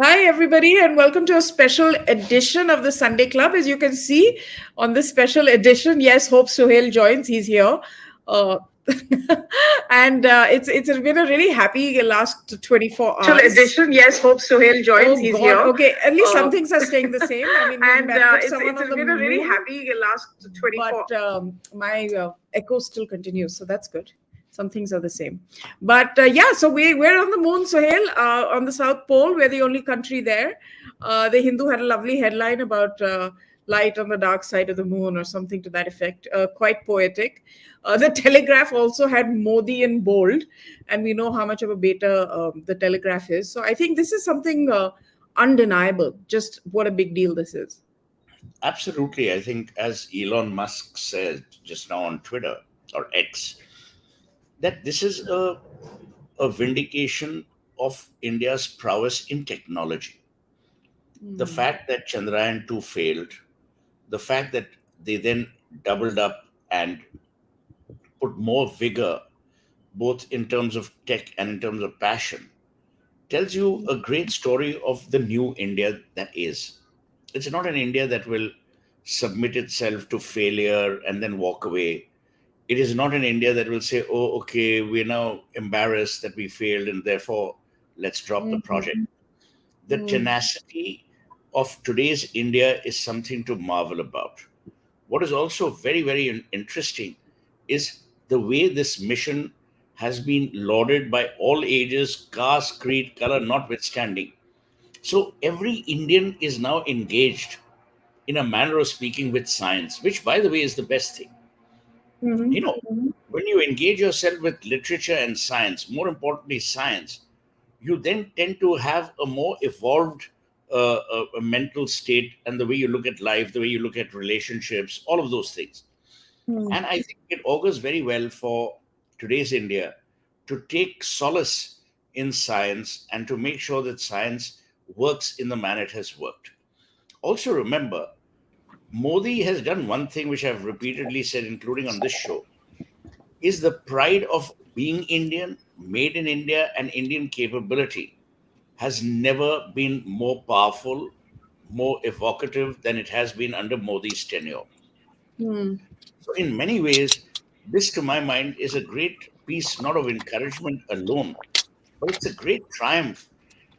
Hi, everybody, and welcome to a special edition of the Sunday Club. As you can see on this special edition, yes, hope Suhel joins. He's here. Uh, and it's been a really happy last 24 Special hours. edition. Yes, hope Suhel joins. Oh, He's God. here. Okay, at least some Uh, things are staying the same. I mean, we and met with it's someone it's on the been a really moon, happy last 24. but my echo still continues, so that's good. Some things are the same, but yeah. So we're on the moon, Sohail, on the South Pole. We're the only country there. The Hindu had a lovely headline about light on the dark side of the moon, or something to that effect. Quite poetic. The Telegraph also had Modi in bold, and we know how much of a beta the Telegraph is. So I think this is something undeniable. Just what a big deal this is. Absolutely. I think, as Elon Musk said just now on Twitter or X, that this is a vindication of India's prowess in technology. The Mm. fact that Chandrayan 2 failed, the fact that they then doubled up and put more vigor, both in terms of tech and in terms of passion, tells you a great story of the new India that is. It's not an India that will submit itself to failure and then walk away. It is not an India that will say, oh, okay, we're now embarrassed that we failed and therefore let's drop the project. Mhm. The Mm. tenacity of today's India is something to marvel about. What is also very, very interesting is the way this mission has been lauded by all ages, caste, creed, color notwithstanding. So every Indian is now engaged, in a manner of speaking, with science, which, by the way, is the best thing. Mhm. You know, Mhm. when you engage yourself with literature and science, more importantly, science, you then tend to have a more evolved a mental state, and the way you look at life, the way you look at relationships, all of those things. Mm. And I think it augurs very well for today's India to take solace in science and to make sure that science works in the manner it has worked. Also, remember, Modi has done one thing which I've repeatedly said, including on this show, is the pride of being Indian, made in India, and Indian capability has never been more powerful, more evocative than it has been under Modi's tenure. Mm. So, in many ways, this, to my mind, is a great piece not of encouragement alone, but it's a great triumph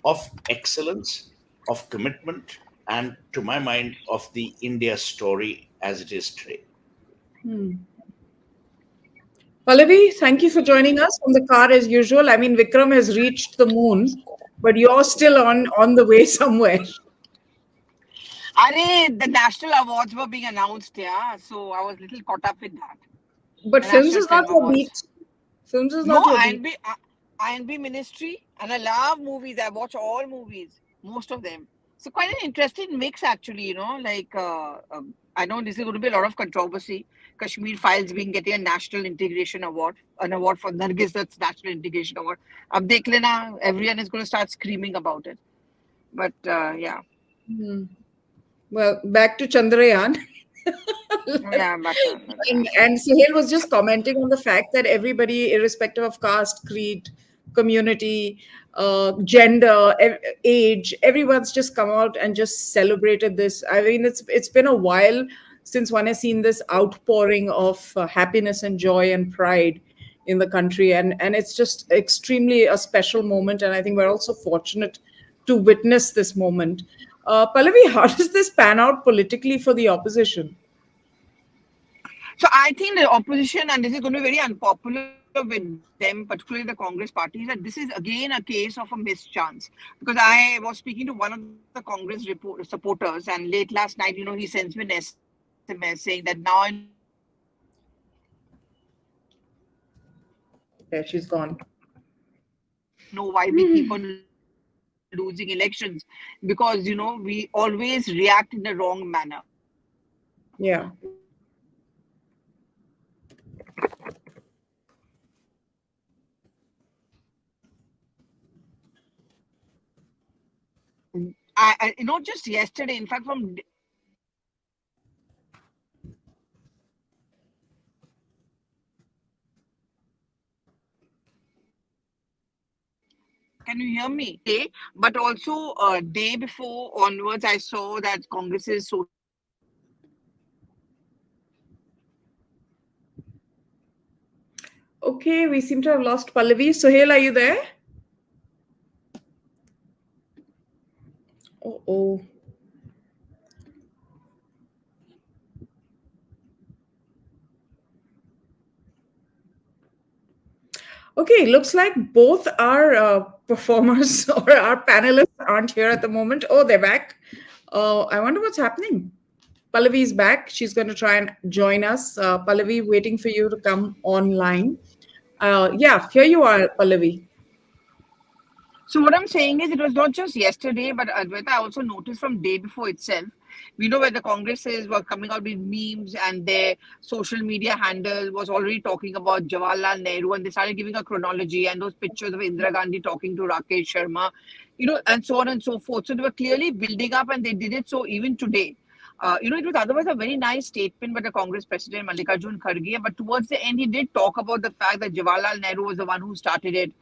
of excellence, of commitment, and, to my mind, of the India story as it is today. Mm. Pallavi, thank you for joining us from the car as usual. I mean, Vikram has reached the moon, but you're still on the way somewhere. The national awards were being announced, yeah. So I was a little caught up with that. But The films National is not Film your Awards. beat. Films is No, not your beat. INB Ministry, and I love movies. I watch all movies, most of them. So quite an interesting mix, actually. I know this is going to be a lot of controversy. Kashmir Files being getting a National Integration Award, an award for Nargis, that's National Integration Award. Ab dekh lena, everyone is going to start screaming about it. But yeah, Mm. Well, back to Chandrayaan. yeah, but yeah. And Suhail was just commenting on the fact that everybody, irrespective of caste, creed, community, gender, age, everyone's just come out and just celebrated this. I mean, it's been a while since one has seen this outpouring of happiness and joy and pride in the country, and it's just extremely a special moment. And I think we're also fortunate to witness this moment. Pallavi, how does this pan out politically for the opposition? So I think the opposition, and this is going to be very unpopular with them, particularly the Congress party, is that this is again a case of a mischance. Because I was speaking to one of the Congress supporters, and late last night, he sends me an SMS saying that now I know why we keep on losing elections. Because we always react in the wrong manner. Yeah, she's gone. Yeah. Not just yesterday, in fact, from can you hear me? hear me? But also day before onwards, I saw that Congress's social media Okay, we seem to have lost Pallavi. Suhel, are you there? Oh, oh. Okay, looks like both our performers or our panelists aren't here at the moment. Oh, they're back. I wonder what's happening. Pallavi is back. She's going to try and join us. Pallavi, waiting for you to come online. Yeah, here you are, Pallavi. So what I'm saying is, it was not just yesterday, but Advaita, I also noticed from day before itself. We know where the Congresses were coming out with memes, and their social media handle was already talking about Jawaharlal Nehru, and they started giving a chronology and those pictures of Indira Gandhi talking to Rakesh Sharma, and so on and so forth. So they were clearly building up, and they did it so even today. It was otherwise a very nice statement by the Congress president Mallikarjun Kharge, but towards the end, he did talk about the fact that Jawaharlal Nehru was the one who started it.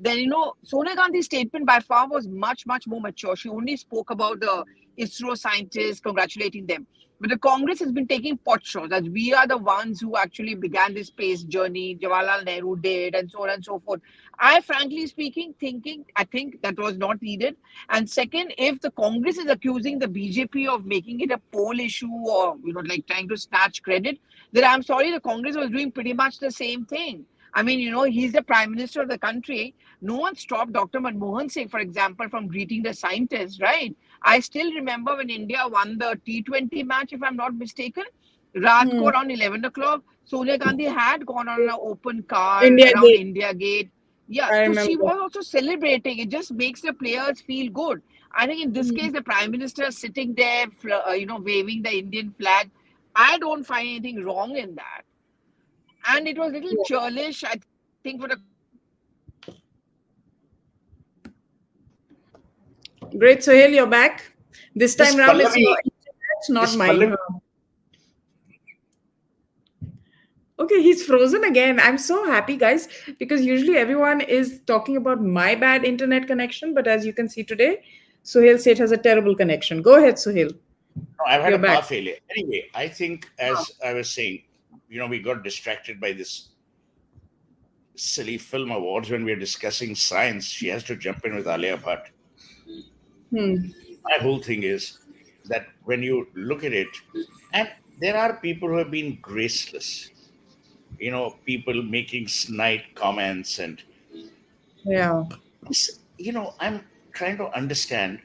Then, Sonia Gandhi's statement by far was much, much more mature. She only spoke about the ISRO scientists, congratulating them. But the Congress has been taking pot shots that we are the ones who actually began this space journey. Jawaharlal Nehru did, and so on and so forth. I, frankly speaking, I think that was not needed. And second, if the Congress is accusing the BJP of making it a poll issue or, like trying to snatch credit, then I'm sorry, the Congress was doing pretty much the same thing. I mean, he's the prime minister of the country. No one stopped Dr. Manmohan Singh, for example, from greeting the scientists, right? I still remember when India won the T20 match, if I'm not mistaken, Raat ko Hmm. around 11 o'clock, Sonia Gandhi had gone on an open car India around Gate. India Gate. Yeah, I so she remember. was also celebrating. It just makes the players feel good. I think in this Hmm. case, the prime minister sitting there, waving the Indian flag, I don't find anything wrong in that. And it was a little Yeah. churlish, I think, for the Congress president Mallikarjun Kharge to celebrate the Indian flag. Great, Sohail, you're back. This time This round, it's your Pallavi, internet, not this mine. Pallavi, Okay, he's frozen again. I'm so happy, guys, because usually everyone is talking about my bad internet connection. But as you can see today, Suhail Seth has a terrible connection. Go ahead, Suhail. no, I've had You're a power back. failure. Anyway, I think, Ah. as I was saying, we got distracted by this silly film awards when we are discussing science. She has to jump in with Alia Bhatt. Hmm. My whole thing is that when you look at it, and there are people who have been graceless, people making snide comments, and Yeah. this, I'm trying to understand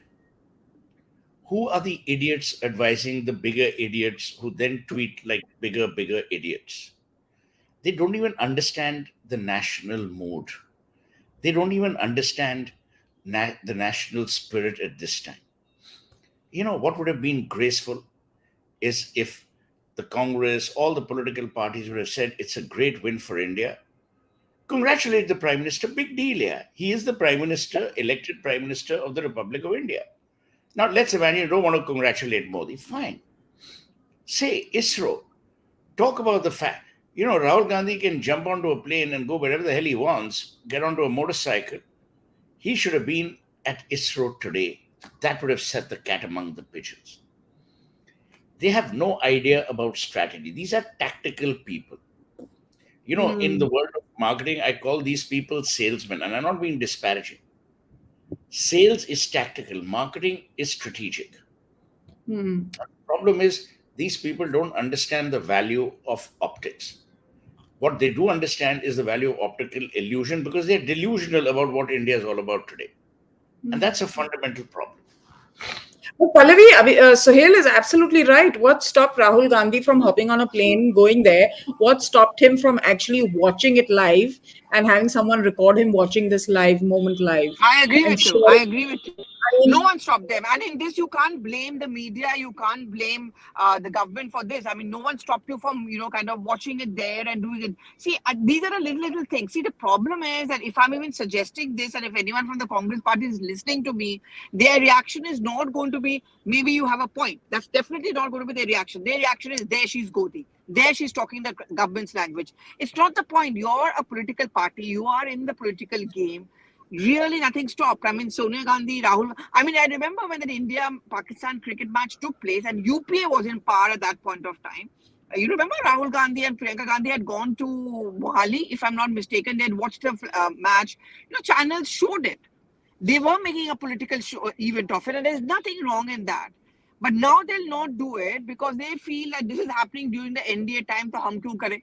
who are the idiots advising the bigger idiots who then tweet like bigger idiots. They don't even understand the national mood. They don't even understand the national spirit at this time. What would have been graceful is if the Congress, all the political parties would have said it's a great win for India. Congratulate the Prime Minister, big deal, yeah. He is the Prime Minister, elected Prime Minister of the Republic of India. Now, let's imagine you don't want to congratulate Modi. Fine. Say ISRO. Talk about the fact. Rahul Gandhi can jump onto a plane and go wherever the hell he wants, get onto a motorcycle. He should have been at ISRO today. That would have set the cat among the pigeons. They have no idea about strategy. These are tactical people. In Hmm. the world of marketing, I call these people salesmen, and I'm not being disparaging. Sales is tactical, marketing is strategic. Hmm. Problem is, these people don't understand the value of optics. What they do understand is the value of optical illusion because they're delusional about what India is all about today. And that's a fundamental problem. Well, Pallavi, Sohail is absolutely right. What stopped Rahul Gandhi from hopping on a plane, going there? What stopped him from actually watching it live and having someone record him watching this live moment live I agree and with you. share I it? agree with you. I No mean, one stopped them. And in this, you can't blame the media. You can't blame the government for this. I mean, no one stopped you from, kind of watching it there and doing it. See, these are the little things. See, the problem is that if I'm even suggesting this and if anyone from the Congress party is listening to me, their reaction is not going to be, maybe you have a point. That's definitely not going to be their reaction. Their reaction is, there she's Godi. There she's talking the government's language. It's not the point. You're a political party. You are in the political game. Really, nothing stopped. I mean, Sonia Gandhi, Rahul. I mean, I remember when the India-Pakistan cricket match took place and UPA was in power at that point of time. You remember Rahul Gandhi and Priyanka Gandhi had gone to Mohali, if I'm not mistaken. They had watched the match. Channels showed it. They were making a political event of it, and there's nothing wrong in that. But now they'll not do it because they feel that this is happening during the NDA time. So hum kyun kare?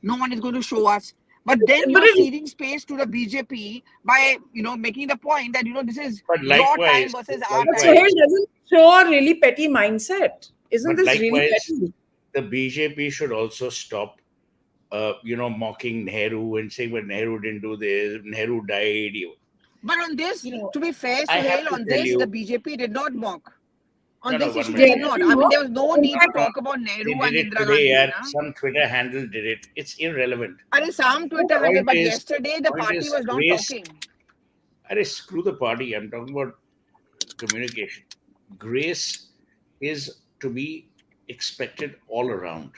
No one is going to show us. But then But you're ceding space to the BJP by making the point that this is But your time likewise, versus our but time. Suhel doesn't show a really petty mindset. Isn't but this really likewise, petty? the BJP should also stop, mocking Nehru and saying, "But Nehru didn't do this. Nehru died." But on this, You know, to be fair, I have Suhail, to on tell this, the you, BJP did not mock. On no, this one issue, they minute. did yeah, not. you I mean, know, there was no in need to fact, No, talk about they Nehru did and it Indira today. Gandhi. Yeah, some Twitter handle did it. It's irrelevant. And some The Twitter handle, point but is, yesterday the point party is, was not grace. talking. Screw the party. I'm talking about communication. Grace is to be expected all around.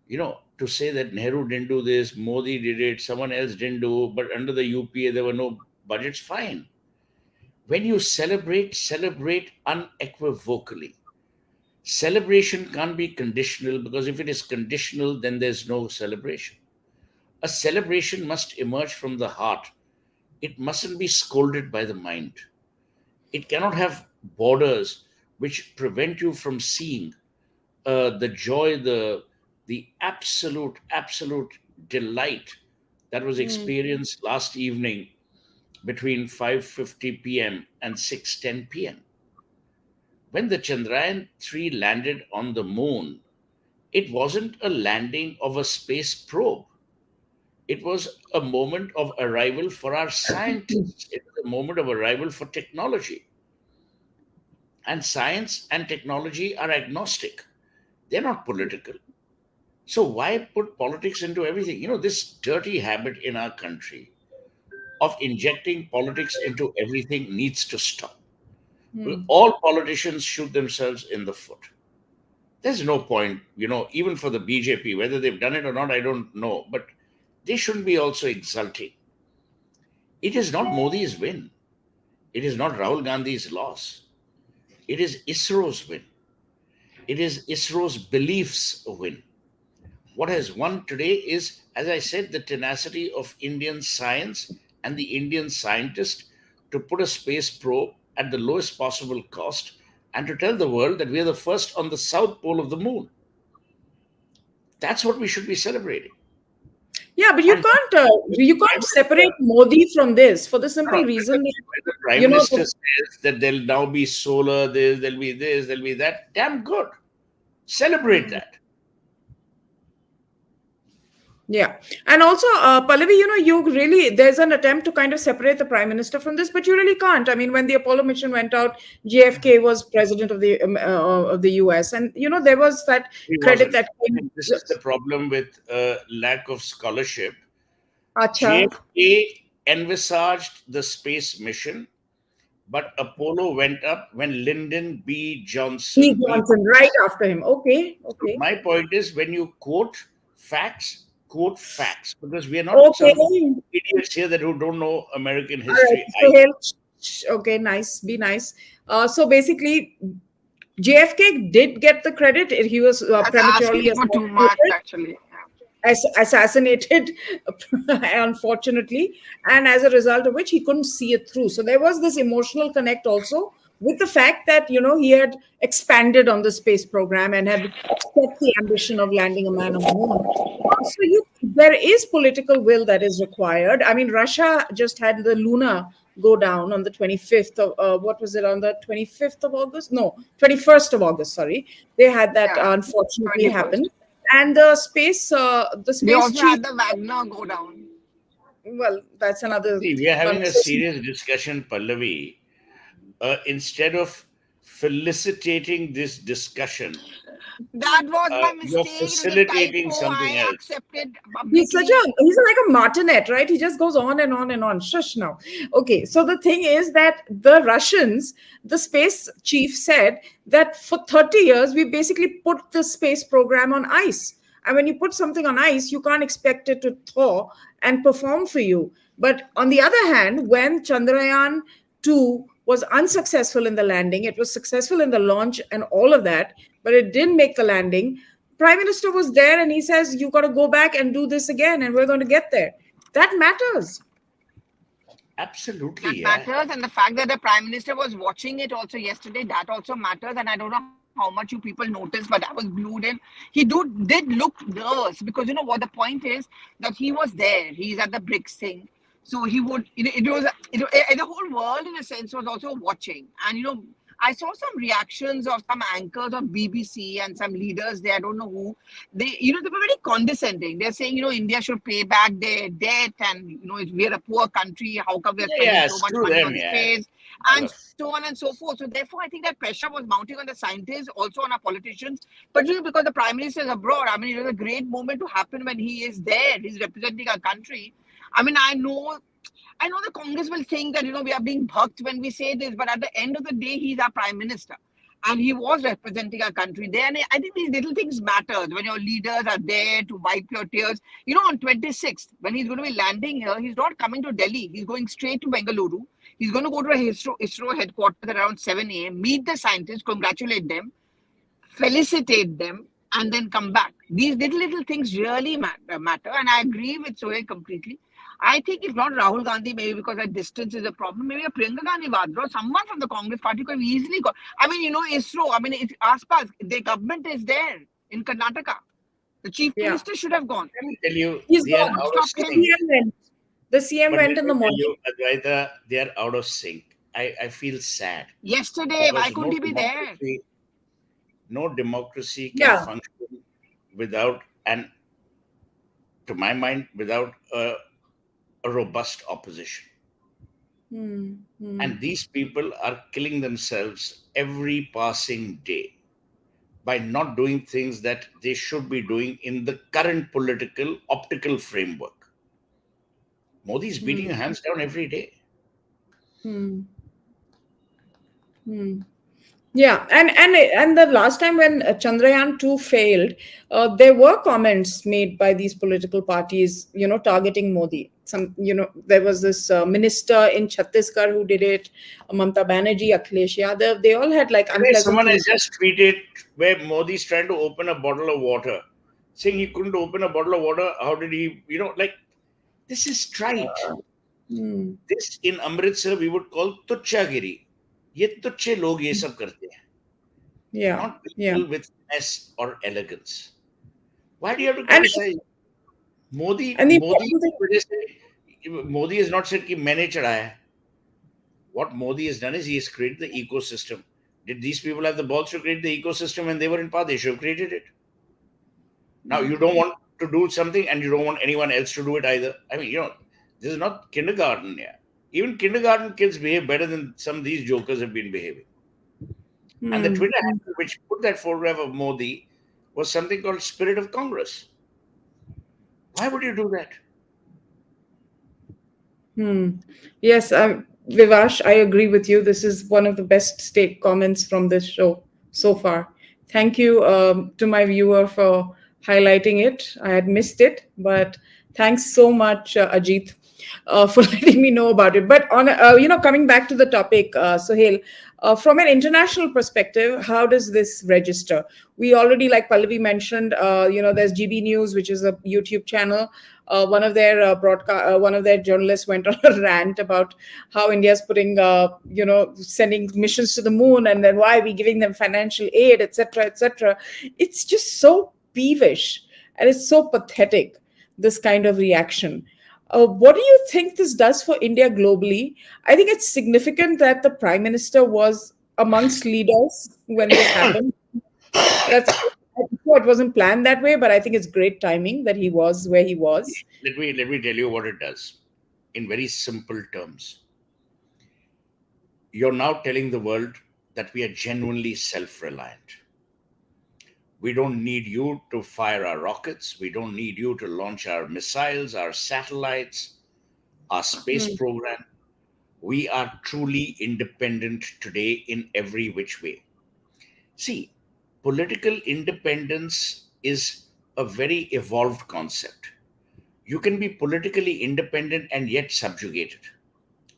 To say that Nehru didn't do this, Modi did it, someone else didn't do, but under the UPA there were no budgets, fine. When you celebrate, celebrate unequivocally. Celebration can't be conditional, because if it is conditional, then there's no celebration. A celebration must emerge from the heart. It mustn't be scolded by the mind. It cannot have borders which prevent you from seeing the joy, the absolute delight that was mm, experienced last evening between 5:50 p.m. and 6:10 p.m. When the Chandrayan 3 landed on the moon, it wasn't a landing of a space probe. It was a moment of arrival for our scientists. It was a moment of arrival for technology. And science and technology are agnostic. They're not political. So why put politics into everything? This dirty habit in our country of injecting politics into everything needs to stop. mm. All politicians shoot themselves in the foot. There's no point, even for the BJP, whether they've done it or not, I don't know, but they shouldn't be also exulting. It is not Modi's win. It is not Rahul Gandhi's loss. It is ISRO's win. It is ISRO's beliefs win. What has won today is, as I said, the tenacity of Indian science and the Indian scientist to put a space probe at the lowest possible cost and to tell the world that we are the first on the south pole of the moon. That's what we should be celebrating. Yeah, but And you can't separate Modi from this for the no, simple no, reason that when the Prime you know. Minister says that there'll now be solar, there'll be this, there'll be that, damn good. Celebrate Mm. that. Yeah. And also, Pallavi, you really, there's an attempt to kind of separate the prime minister from this, but you really can't. I mean, when the Apollo mission went out, JFK was president of the US. And, there was that He credit wasn't. that I came. think this is the problem with lack of scholarship. Acha. JFK envisaged the space mission, but Apollo went up when Lyndon B. He Johnson. Johnson, right after him. Okay. So Okay. my point is, when you quote facts, because we are not Okay. some idiots here that who don't know American All right. history. So, okay, nice. Be nice. So basically, JFK did get the credit. He was That's prematurely asking for too much, assassinated. actually. Assassinated, unfortunately, and as a result of which he couldn't see it through. So there was this emotional connect also with the fact that he had expanded on the space program and had set the ambition of landing a man on the moon. So there is political will that is required. I mean, Russia just had the Luna go down on the 25th of what was it, on the 25th of August? No, 21st of August. Sorry, they had that Yeah, unfortunately 21st. happen. And the They space also chief. had the Wagner go down. Well, that's another See, we are having a conversation. serious discussion, Pallavi. Instead of felicitating this discussion, That was my you're mistake. It was a facilitating typo. something I else. accepted He's publicly. like a martinet, right? He just goes on and on and on. Shush now. Okay, so the thing is that the space chief said that for 30 years, we basically put the space program on ice. And when you put something on ice, you can't expect it to thaw and perform for you. But on the other hand, when Chandrayaan 2 was unsuccessful in the landing, it was successful in the launch and all of that, but it didn't make the landing. Prime Minister was there and he says, you got to go back and do this again, and we're going to get there. That matters. Absolutely, That yeah. matters, and the fact that the prime minister was watching it also yesterday, that also matters. And I don't know how much you people noticed, but I was glued in. Did look nervous, because you know what the point is, that he was there. He's at the BRICS thing, so he would. It was the whole world in a sense was also watching, and I saw some reactions of some anchors of BBC and some leaders there. I don't know who they were very condescending. They're saying, India should pay back their debt, and if we're a poor country, how come we're Yeah, spending yeah, so much screw money them, on yeah. space, and Never. so on and so forth. So therefore, I think that pressure was mounting on the scientists, also on our politicians, particularly because the prime minister is abroad. I mean, it was a great moment to happen when he is there. He's representing our country. I mean, I know the Congress will think that we are being bucked when we say this, but at the end of the day, he's our prime minister, and he was representing our country there. And I think these little things matters when your leaders are there to wipe your tears. On 26th, when he's going to be landing here, he's not coming to Delhi. He's going straight to Bengaluru. He's going to go to a ISRO headquarters around 7 a.m., meet the scientists, congratulate them, felicitate them, and then come back. These little things really matter. And I agree with Sohail completely. I think if not Rahul Gandhi, maybe because that distance is a problem, maybe a Priyanka Gandhi Vadra or someone from the Congress party could have easily got. I mean, ISRO, I mean, it's Aspas, the government is there in Karnataka. The chief Yeah. minister should have gone. Let me tell you, He's they are gone. out of Stop The him. sync. CM went. The CM But went let in me the tell morning. you, Advaita, they are out of sync. I feel sad Yesterday, why because couldn't he be there? no democracy can Yeah. function without, and to my mind, without a robust opposition. Hmm. Hmm. And these people are killing themselves every passing day by not doing things that they should be doing in the current political optical framework. Modi is beating Hmm. your hands down every day. Hmm. Hmm. Yeah, and the last time when Chandrayaan 2 failed, there were comments made by these political parties, targeting Modi. There was this minister in Chhattisgarh who did it, Mamata Banerjee, Akhilesh Yadav. They all had like Today, unpleasant someone things. has just tweeted where Modi's trying to open a bottle of water, saying he couldn't open a bottle of water. How did he, like, this is trite. Hmm. This in Amritsar we would call tuchchagiri. ये तुच्छे लोग ये सब करते हैं, Yeah, not yeah, people with finesse or elegance. Why do you have to and criticize? Modi and the Modi important thing. की वजह से Modi has not said कि मैंने चढ़ाया है. What Modi has done is he has created the ecosystem. Did these people have the balls to create the ecosystem when they were in power? They should have created it. Now you don't want to do something and you don't want anyone else to do it either. I mean, this is not kindergarten. Yeah, even kindergarten kids behave better than some of these jokers have been behaving. And the Hmm. Twitter handle which put that photograph of Modi was something called Spirit of Congress. Why would you do that? Hmm. Yes, Vivash, I agree with you. This is one of the best state comments from this show so far. Thank you to my viewer for highlighting it. I had missed it, but thanks so much, Ajit, for letting me know about it. But coming back to the topic, Suhel, from an international perspective, how does this register? We already, like Pallavi mentioned, there's GB News, which is a YouTube channel. One of their journalists went on a rant about how India's putting, sending missions to the moon, and then why are we giving them financial aid, etc., etc. It's just so peevish and it's so pathetic. This kind of reaction. What do you think this does for India globally? I think it's significant that the Prime Minister was amongst leaders when this happened. That's I'm sure it wasn't planned that way, but I think it's great timing that he was where he was. Let me tell you what it does in very simple terms. You're now telling the world that we are genuinely self-reliant. We don't need you to fire our rockets. We don't need you to launch our missiles, our satellites, our space Hmm. program. We are truly independent today in every which way. See, political independence is a very evolved concept. You can be politically independent and yet subjugated.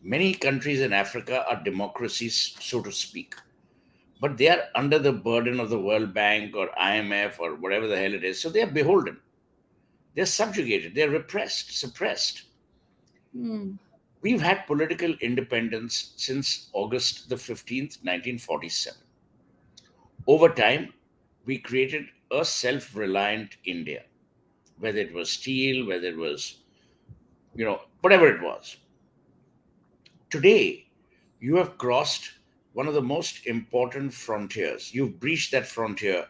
Many countries in Africa are democracies, so to speak, but they are under the burden of the World Bank or IMF or whatever the hell it is. So they are beholden, they're subjugated, they're repressed, suppressed. Hmm. We've had political independence since August the 15th, 1947. Over time, we created a self reliant India, whether it was steel, whether it was, whatever it was. Today, you have crossed one of the most important frontiers. You've breached that frontier,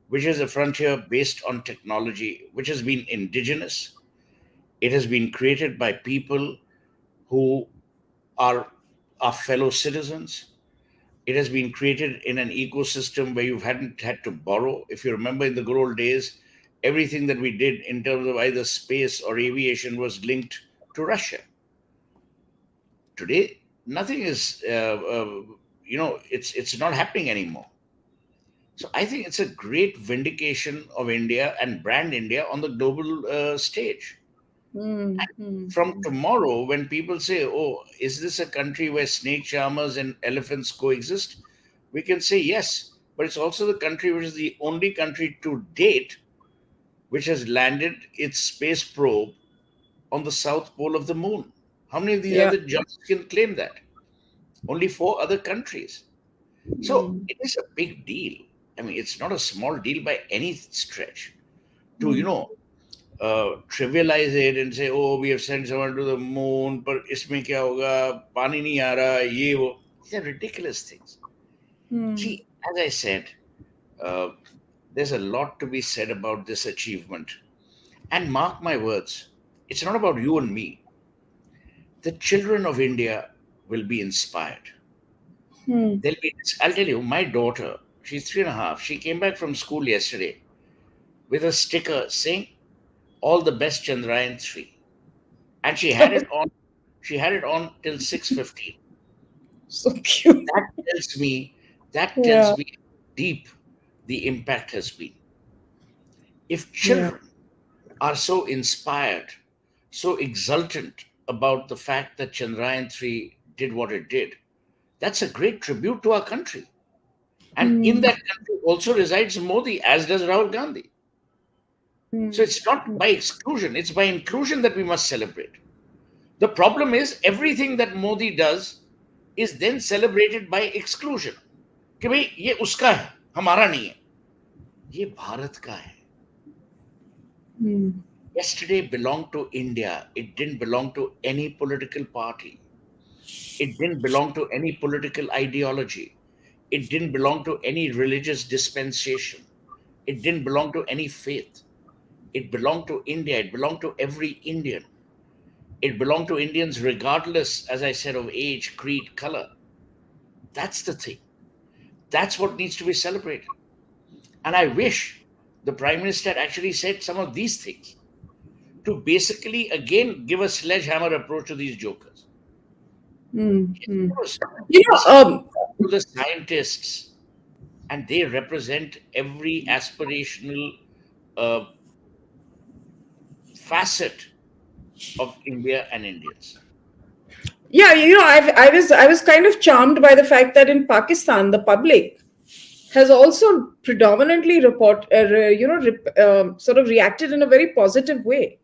which is a frontier based on technology, which has been indigenous. It has been created by people who are our fellow citizens. It has been created in an ecosystem where you hadn't had to borrow. If you remember in the good old days, everything that we did in terms of either space or aviation was linked to Russia. Today, nothing is, it's not happening anymore. So I think it's a great vindication of India and brand India on the global stage. Hmm. Hmm. From Hmm. tomorrow, when people say, "Oh, is this a country where snake charmers and elephants coexist?" we can say yes, but it's also the country which is the only country to date which has landed its space probe on the south pole of the moon. How many of these Yeah. other jumps can claim that? Only four other countries. So Hmm. it is a big deal. I mean, it's not a small deal by any stretch to, Hmm. trivialize it and say, "Oh, we have sent someone to the moon, but isme kya hoga? Pani nahi aa raha, ye wo." These are ridiculous things. Hmm. See, as I said, uh, there's a lot to be said about this achievement. And mark my words, it's not about you and me. The children of India will be inspired. Hmm. I'll tell you, my daughter, she's 3.5. She came back from school yesterday with a sticker saying, "All the best, Chandrayan 3." And she had it on till 6:15. So cute. That tells me, that Yeah. tells me how deep the impact has been. If Yeah. children are so inspired, so exultant about the fact that Chandrayaan 3 did what it did, that's a great tribute to our country. And in Hmm. that country also resides Modi, as does Rahul Gandhi. So Hmm. it's not by exclusion, it's by inclusion that we must celebrate. The problem is everything that Modi does is then celebrated by exclusion. कि भाई ये उसका है, हमारा नहीं है. ये भारत का है. Hmm. Yesterday belonged to India. It didn't belong to any political party. It didn't belong to any political ideology. It didn't belong to any religious dispensation. It didn't belong to any faith. It belonged to India. It belonged to every Indian. It belonged to Indians regardless, as I said, of age, creed, color. That's the thing. That's what needs to be celebrated. And I wish the Prime Minister actually said some of these things to basically again give a sledgehammer approach to these jokers. Hmm. Hmm. Of course, You know, listen to the scientists, and they represent every aspirational uh, facet of India and Indians. yeah, I was kind of charmed by the fact that in Pakistan, the public has also predominantly sort of reacted in a very positive way.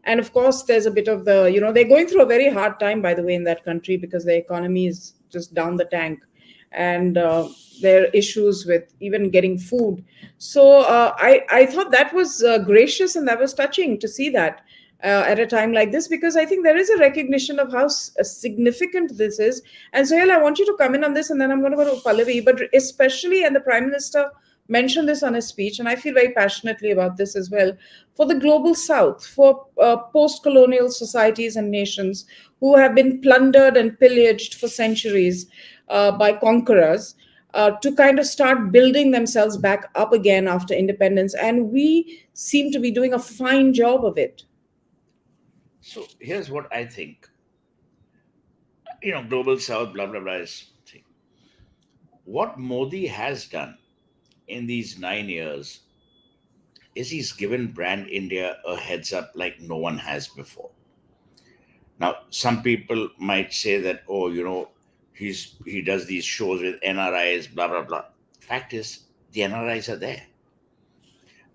And of course, there's a bit of they're going through a very hard time, by the way, in that country because the economy is just down the tank, and there are issues with even getting food. So I thought that was gracious and that was touching to see that at a time like this, because I think there is a recognition of how significant this is. And Sohail, I want you to come in on this, and then I'm going to go to Pallavi. But especially, and the Prime Minister mentioned this on his speech, and I feel very passionately about this as well, for the global South, for post colonial societies and nations who have been plundered and pillaged for centuries by conquerors. To kind of start building themselves back up again after independence. And we seem to be doing a fine job of it. So here's what I think. Global South, blah blah blah is thing. What Modi has done in these 9 years is he's given brand India a heads up like no one has before. Now, some people might say that, oh, he does these shows with NRIs, blah blah blah. Fact is, the NRIs are there.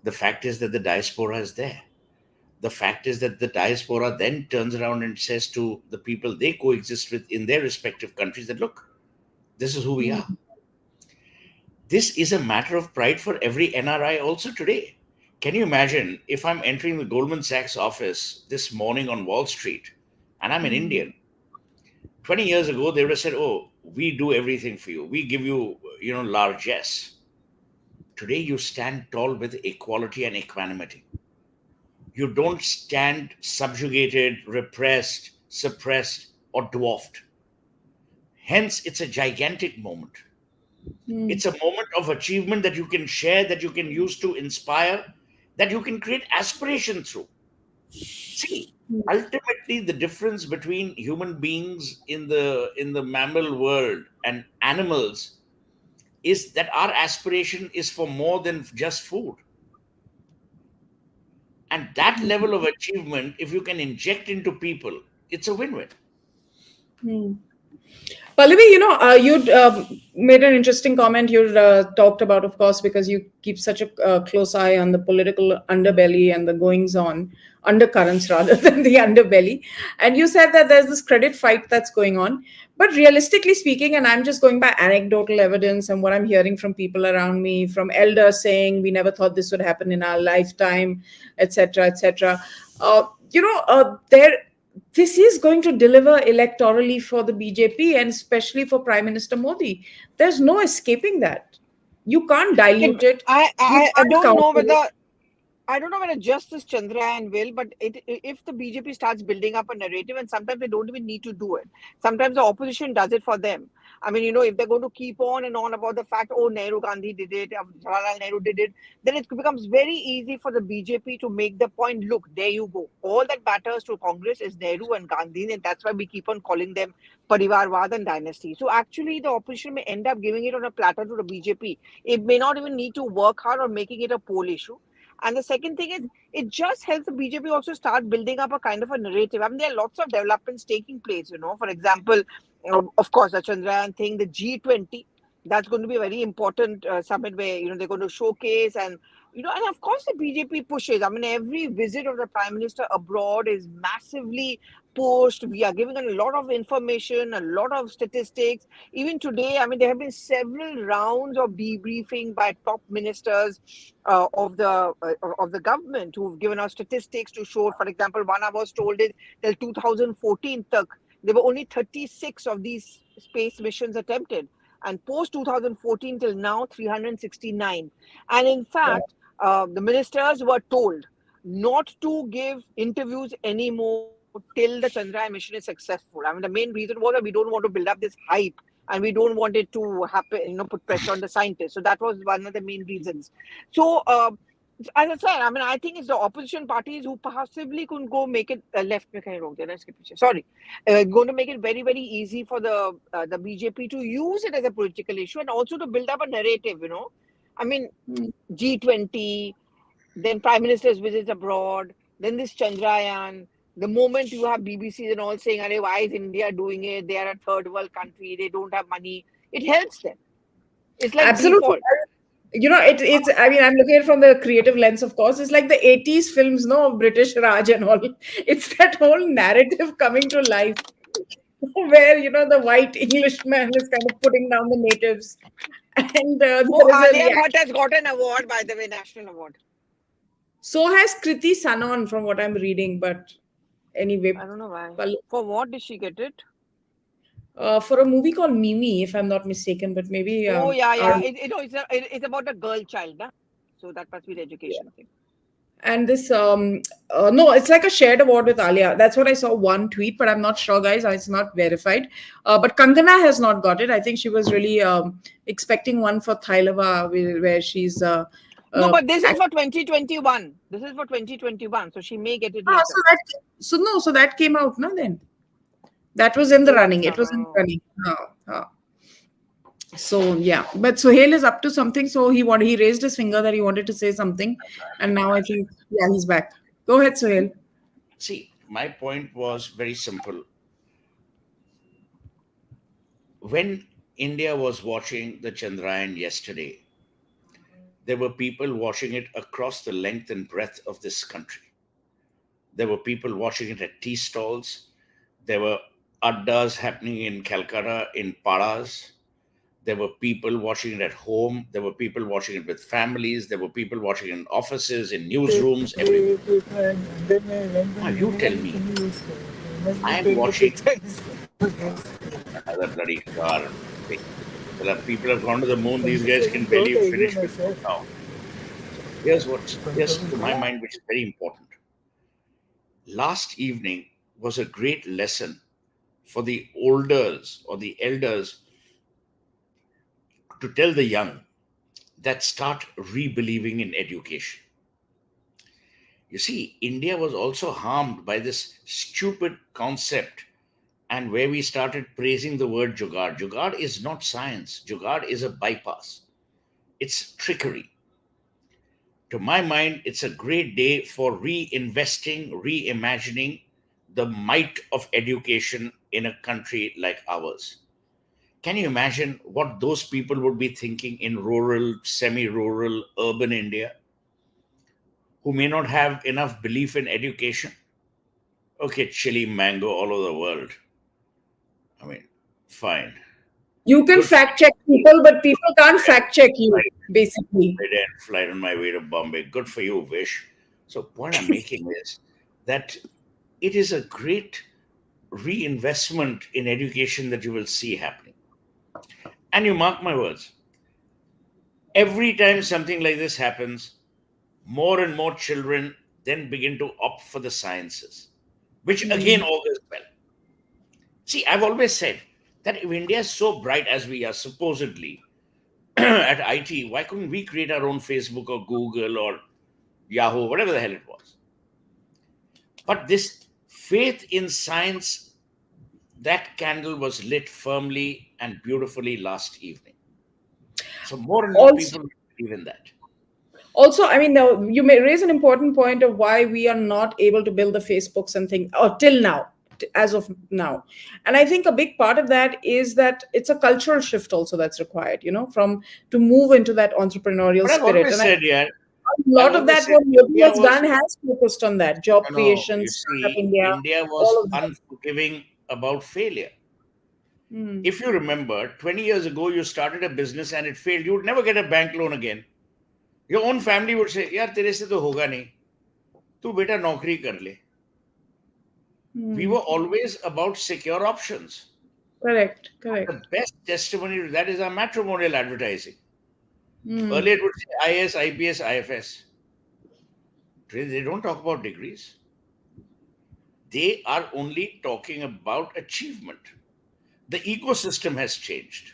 The fact is that the diaspora is there. The fact is that the diaspora then turns around and says to the people they coexist with in their respective countries that, look, this is who we are. Mm. This is a matter of pride for every NRI also today. Can you imagine if I'm entering the Goldman Sachs office this morning on Wall Street and I'm an Mm. Indian? 20 years ago, they would have said, oh, we do everything for you. We give you, largesse. Today, you stand tall with equality and equanimity. You don't stand subjugated, repressed, suppressed, or dwarfed. Hence, it's a gigantic moment. Mm. It's a moment of achievement that you can share, that you can use to inspire, that you can create aspiration through. See, ultimately, the difference between human beings in the mammal world and animals is that our aspiration is for more than just food. And that level of achievement, if you can inject into people, it's a win-win. Mm. Pallavi, you made an interesting comment. You talked about, of course, because you keep such a close eye on the political underbelly and the goings on, undercurrents rather than the underbelly. And you said that there's this credit fight that's going on. But realistically speaking, and I'm just going by anecdotal evidence and what I'm hearing from people around me, from elders saying, we never thought this would happen in our lifetime, etc., etc. There this is going to deliver electorally for the BJP and especially for Prime Minister Modi. There's no escaping that. You can't dilute It, it. You I can't don't counter know it. whether I don't know whether Justice Chandrayan will, but if the BJP starts building up a narrative, and sometimes they don't even need to do it. Sometimes the opposition does it for them. I mean, if they're going to keep on and on about the fact, oh, Nehru Gandhi did it, Jawaharlal Nehru did it, then it becomes very easy for the BJP to make the point, look, there you go. All that matters to Congress is Nehru and Gandhi, and that's why we keep on calling them Parivarwad and dynasty. So actually, the opposition may end up giving it on a platter to the BJP. It may not even need to work hard on making it a poll issue. And the second thing is, it just helps the BJP also start building up a kind of a narrative. I mean, there are lots of developments taking place, For example, of course, the Chandrayaan thing, the G20, that's going to be a very important summit where, they're going to showcase and of course the BJP pushes. I mean, every visit of the Prime Minister abroad is massively pushed. We are giving a lot of information, a lot of statistics. Even today, I mean, there have been several rounds of debriefing by top ministers of the government who've given us statistics to show. For example, one I was told is till 2014 there were only 36 of these space missions attempted, and post 2014 till now 369. And in fact, the ministers were told not to give interviews anymore till the Chandrayaan mission is successful. I mean, the main reason was that we don't want to build up this hype and we don't want it to happen, put pressure on the scientists. So that was one of the main reasons. So, as I said, I mean, I think it's the opposition parties who possibly could go make it left. Sorry, going to make it very, very easy for the BJP to use it as a political issue and also to build up a narrative. I mean, G20, then Prime Minister's visits abroad, then this Chandrayaan. The moment you have BBCs and all saying, "Arey, why is India doing it? They are a third world country. They don't have money." It helps them. It's like Absolutely. default. It's, I mean, I'm looking at it from the creative lens, of course. It's like the 80s films, no, of British Raj and all. It's that whole narrative coming to life where, the white Englishman is kind of putting down the natives. And Oh, there is a Alia reaction. Bhatt has got an award, by the way, national award. So has Kriti Sanon, from what I'm reading. But anyway, I don't know why. well, For what did she get it? for a movie called Mimi, if I'm not mistaken, but maybe Oh, yeah, our, yeah. It's about a girl child, huh? So that must be the education thing. and this no, it's like a shared award with Alia. That's what I saw, one tweet, but I'm not sure, guys. It's not verified. But Kangana has not got it. I think she was really expecting one for Thailava, where she's No, but this is for 2021. This is for 2021. So she may get it later. so that came out, no? Then that was in the Oh, running. acha, It was in the running. So yeah, but Suhail is up to something. So he raised his finger that he wanted to say something, and now I think yeah he's back. Go ahead, Suhail. See, my point was very simple. When India was watching the Chandrayaan yesterday, there were people watching it across the length and breadth of this country. There were people watching it at tea stalls. There were addas happening in Calcutta, in paras. There were people watching it at home. There were people watching it with families. There were people watching it in offices, in newsrooms, everywhere. Now, you tell me, I am watching another bloody car. Well, people have gone to the moon. These guys can barely finish with food now. Here's to my mind, which is very important. Last evening was a great lesson for the olders or the elders to tell the young that start rebelieving in education. You see, India was also harmed by this stupid concept and where we started praising the word jugaad. Jugaad is not science, jugaad is a bypass, it's trickery. To my mind, it's a great day for reinvesting, reimagining the might of education in a country like ours. Can you imagine what those people would be thinking in rural, semi rural, urban India who may not have enough belief in education? Okay, chili mango all over the world. I mean, fine. You can Good for fact check people, but people can't you. fact check you, Flight, basically. flight on my way to Bombay. Good for you, Vish. So, point I'm making is that it is a great reinvestment in education that you will see happening. And you mark my words, every time something like this happens, more and more children then begin to opt for the sciences, which again Hmm. augurs well. See, I've always said that if India is so bright as we are supposedly at IT, why couldn't we create our own Facebook or Google or Yahoo, whatever the hell it was? But this faith in science, that candle was lit firmly and beautifully last evening. So more and more Also, people believe in that. also, I mean, now you may raise an important point of why we are not able to build the Facebooks and things, or till now, as of now. And I think a big part of that is that it's a cultural shift also that's required, from to move into that entrepreneurial But I've spirit. always And said, yeah, a I've lot of always that, said what Modi India has done, was, has focused on that job no, creation, you startup see, India, India all was of that. unforgiving about failure. Hmm. If you remember, 20 years ago, you started a business and it failed, you would never get a bank loan again. Your own family would say, यार तेरे से तो होगा नहीं, तू बेटा नौकरी कर ले. We Hmm. were always about secure options. Correct, The correct. best testimony to that is our matrimonial advertising. Hmm. Earlier it would say IS, IPS, IFS. Today they don't talk about degrees. They are only talking about achievement. The ecosystem has changed.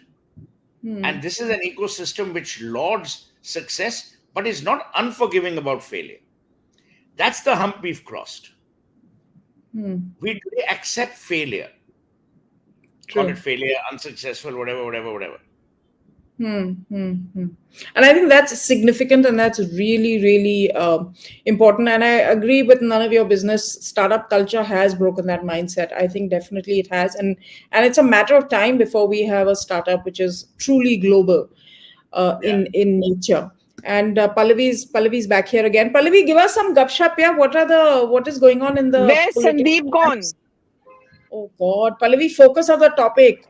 Hmm. And this is an ecosystem which lauds success but is not unforgiving about failure. That's the hump we've crossed. Hmm. We today accept failure, call it True. failure, unsuccessful, whatever, whatever, whatever. Hmm, hmm, hmm. And I think that's significant and that's really, really important. And I agree with none of your business. Startup culture has broken that mindset. I think definitely it has, and it's a matter of time before we have a startup which is truly global Yeah. in nature. And Pallavi's back here again. Pallavi, give us some gupshup. Yeah, what is going on in the Where's political Sandeep gone? landscape? Oh God, Pallavi, focus on the topic.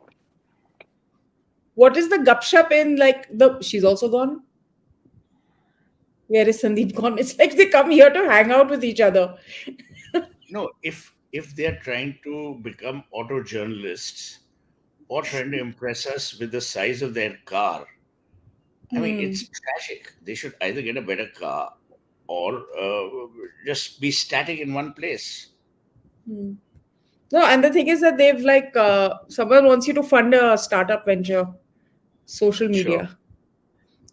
What is the gupshup in like the? She's also gone. Where is Sandeep gone? It's like they come here to hang out with each other. No, if they're trying to become auto journalists or trying to impress us with the size of their car, I mean, Hmm. it's tragic. They should either get a better car or just be static in one place. Hmm. No, and the thing is that they've like someone wants you to fund a startup venture, social Sure. media.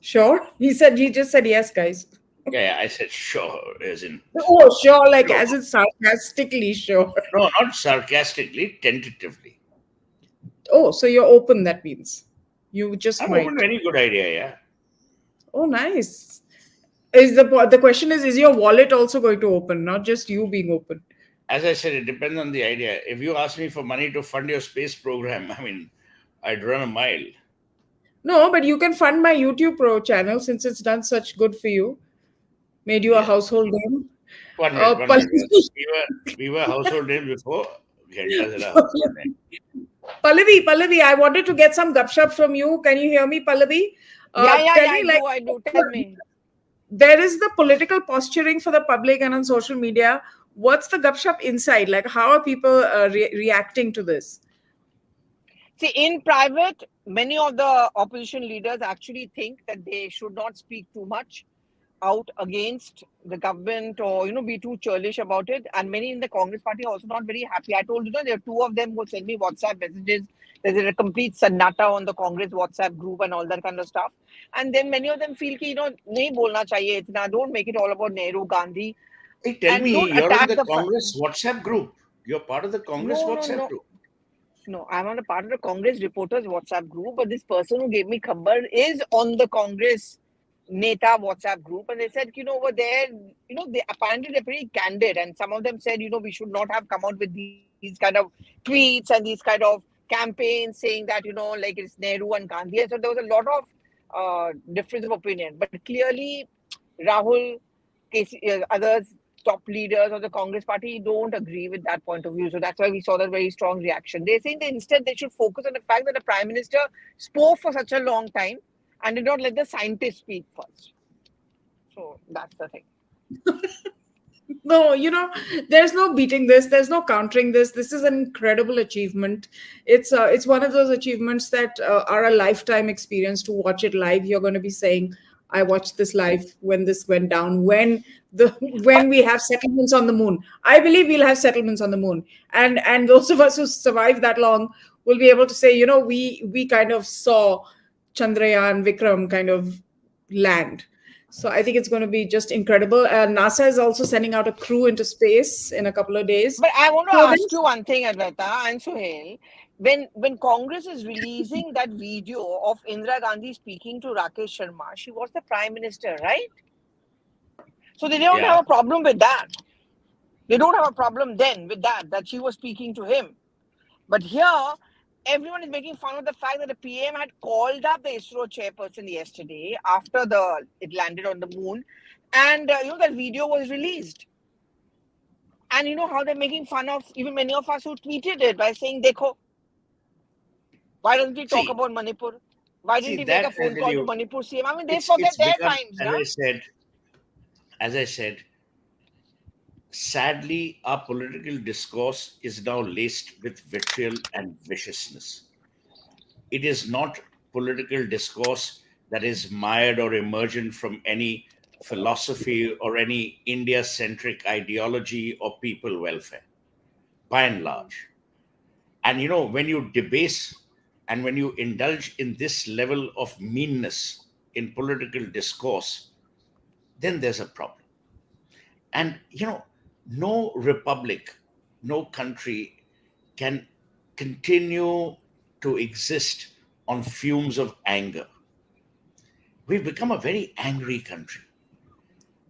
Sure, he just said yes, guys. Yeah, yeah, I said sure, as in Oh, sure, like sure. as in sarcastically, sure. No, not sarcastically, tentatively. Oh, so you're open. That means You just I'm open might. to any good idea, yeah. Oh, nice. The question is your wallet also going to open, not just you being open? As I said, it depends on the idea. If you ask me for money to fund your space program, I mean, I'd run a mile. No, but you can fund my YouTube Pro channel since it's done such good for you, made you a Yeah. household name. One minute, one minute. Pallavi, We were household names before. Ghenta is a household name. Pallavi, I wanted to get some gupshup from you. Can you hear me, Pallavi? Yeah, yeah, Tell yeah, me, like, I do. Tell me. there is the political posturing for the public and on social media. What's the gupshup inside? Like, how are people reacting to this? See, in private, many of the opposition leaders actually think that they should not speak too much out against the government or be too churlish about it, and many in the Congress party are also not very happy. I told there are two of them who send me WhatsApp messages. There's a complete sannata on the Congress WhatsApp group and all that kind of stuff. And then many of them feel ki nahi bolna chahiye itna, don't make it all about Nehru, Gandhi, Hey, tell and me, don't you're in attack the the Congress WhatsApp group. You're part of the Congress no, no, WhatsApp no. group. No, I'm not a part of the Congress reporters WhatsApp group, but this person who gave me khabar is on the Congress Neta WhatsApp group, and they said, over there, they apparently they're pretty candid, and some of them said, we should not have come out with these kind of tweets and these kind of campaigns saying that, like it's Nehru and Gandhi. So there was a lot of difference of opinion, but clearly, Rahul, others, top leaders of the Congress party don't agree with that point of view. So that's why we saw that very strong reaction. They're saying that instead they should focus on the fact that the Prime Minister spoke for such a long time and did not let the scientists speak first. So that's the thing. No, there's no beating this. There's no countering this. This is an incredible achievement. It's one of those achievements that are a lifetime experience. To watch it live, you're going to be saying, "I watched this live when this went down. When we have settlements on the moon. I believe we'll have settlements on the moon, and those of us who survive that long will be able to say, we kind of saw Chandrayan Vikram kind of land." So I think it's going to be just incredible. NASA is also sending out a crew into space in a couple of days. But I want to So ask you one thing, Advaita and Suhel. When Congress is releasing that video of Indira Gandhi speaking to Rakesh Sharma, she was the Prime Minister, right? So they don't Yeah. have a problem with that. They don't have a problem then with that she was speaking to him. But here, everyone is making fun of the fact that the PM had called up the ISRO chairperson yesterday after it landed on the moon, and that video was released. And how they're making fun of even many of us who tweeted it by saying, "Dekho, why doesn't he talk about Manipur? Why didn't he make a phone call to Manipur CM?" I mean, they forget their times, as I said, sadly, our political discourse is now laced with vitriol and viciousness. It is not political discourse that is mired or emergent from any philosophy or any India centric ideology or people welfare, by and large. And when you debase and when you indulge in this level of meanness in political discourse, then there's a problem. And no republic, no country can continue to exist on fumes of anger. We've become a very angry country.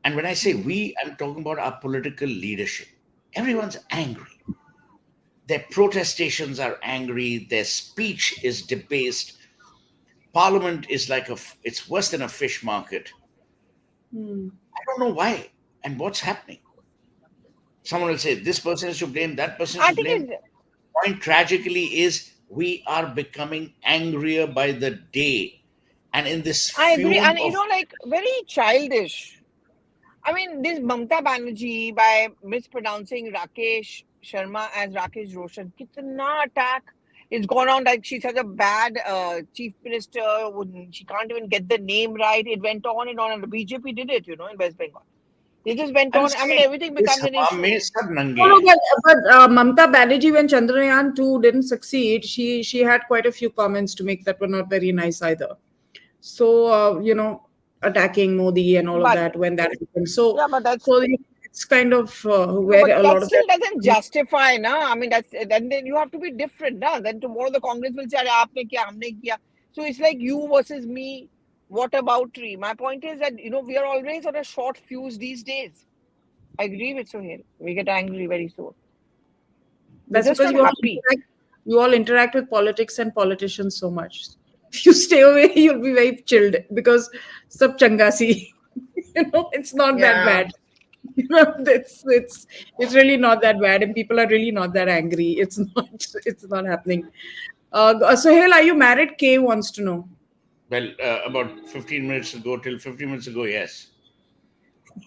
And when I say we, I'm talking about our political leadership. Everyone's angry. Their protestations are angry. Their speech is debased. Parliament is it's worse than a fish market. I don't know why and what's happening. Someone will say this person is to blame, that person is I to think blame. Point tragically is we are becoming angrier by the day. And in this I agree. fume And, of very childish. I mean, this Mamta Banerjee, by mispronouncing Rakesh Sharma as Rakesh Roshan, kitna attack. It's gone on like she's such a bad chief minister. She can't even get the name right. It went on and on. And the BJP did it, in West Bengal. They just went on. I mean, everything becomes an issue. No, but Mamta Banerjee, when Chandrayaan 2 didn't succeed, she had quite a few comments to make that were not very nice either. So, attacking Modi and all of that when that happened. So, yeah, but it's kind of where a lot of still doesn't justify, na. I mean, then you have to be different, na. Then tomorrow the Congress will say, "Aapne kiya, humne kiya." So it's like you versus me. What about tree? My point is that we are always on a short fuse these days. I agree with Suhel. We get angry very soon. We're That's just because not happy. you all interact with politics and politicians so much. If you stay away, you'll be very chilled because sab changasi. It's not that Yeah. bad. It's really not that bad, and people are really not that angry. It's not happening. Sohail, are you married? Kay wants to know. Well, about 15 minutes ago, till 15 minutes ago, yes.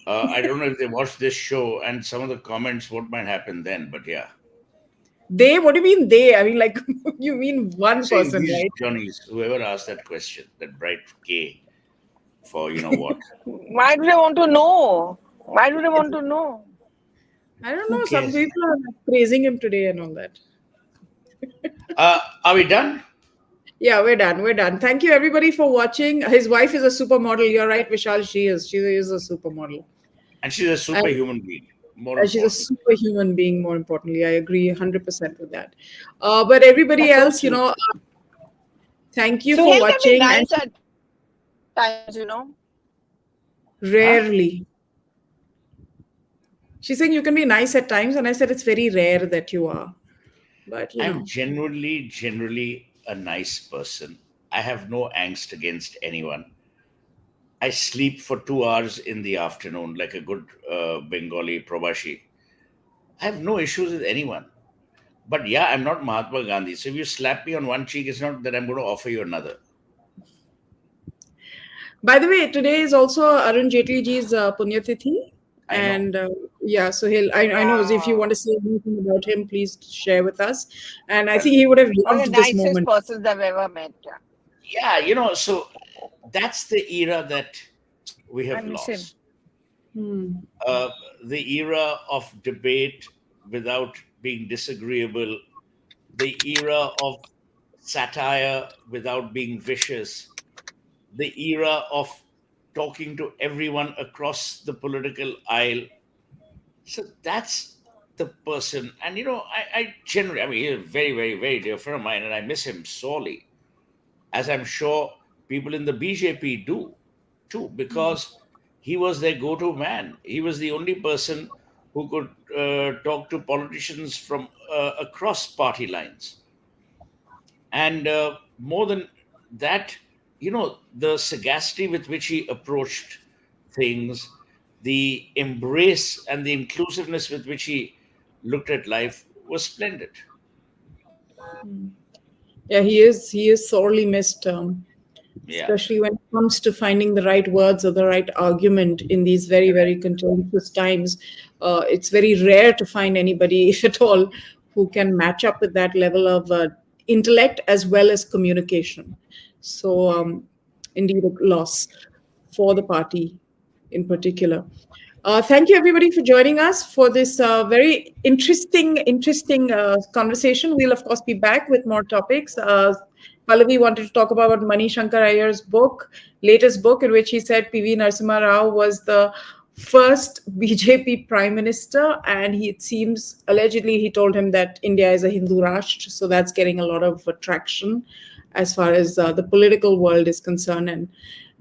I don't know if they watched this show and some of the comments, what might happen then, but yeah. They? What do you mean they? I mean, like, you mean I'm one saying person, these right? Johnnies, whoever asked that question, that bright K for you know what. Why do they want to know? Why do they want to know? I don't Who know. Some cares? people are praising him today and all that. Are we done? Yeah, we're done. We're done. Thank you, everybody, for watching. His wife is a supermodel. You're right, Vishal. She is. She is a supermodel. And she's a And superhuman being, more she's a important. superhuman being, more importantly. I agree 100% with that. But everybody That's so else, cute. thank you for Suhel can be watching. And nice at times. Huh? rarely. She's saying you can be nice at times. And I said it's very rare that you are. But, I'm generally a nice person. I have no angst against anyone. I sleep for 2 hours in the afternoon like a good Bengali Probashi. I have no issues with anyone. But yeah, I'm not Mahatma Gandhi. So if you slap me on one cheek, it's not that I'm going to offer you another. by the way, today is also Arun Jaitley ji's Punyatithi. I know. And yeah, so I know if you want to Yeah. say anything about him, please share with us. And I Well, think he would have One of the loved this nicest moment. persons I've ever met. Yeah. yeah, so that's the era that we I have miss him. lost. Hmm. Uh, the era of debate without being disagreeable, the era of satire without being vicious, the era of talking to everyone across the political aisle. So that's the person. And, I generally, I mean, he's a very, very, very dear friend of mine, and I miss him sorely, as I'm sure people in the BJP do too, because he was their go to man. He was the only person who could talk to politicians from across party lines. And more than that, the sagacity with which he approached things, the embrace and the inclusiveness with which he looked at life was splendid. Yeah, he is sorely missed, Yeah. especially when it comes to finding the right words or the right argument in these very, very contentious times. It's very rare to find anybody, if at all, who can match up with that level of intellect as well as communication. So, indeed, a loss for the party in particular. Thank you, everybody, for joining us for this very interesting conversation. We'll, of course, be back with more topics. Pallavi wanted to talk about Mani Shankar Iyer's latest book, in which he said PV Narasimha Rao was the first BJP prime minister, and it seems allegedly he told him that India is a Hindu Rashtra, so that's getting a lot of traction as far as the political world is concerned.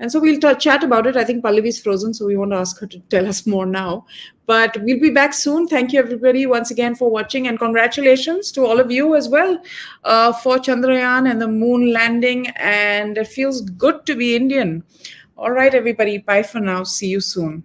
And so we'll chat about it. I think Pallavi's frozen, so we want to ask her to tell us more now. But we'll be back soon. Thank you, everybody, once again for watching. And congratulations to all of you as well for Chandrayan and the moon landing. And it feels good to be Indian. All right, everybody. Bye for now. See you soon.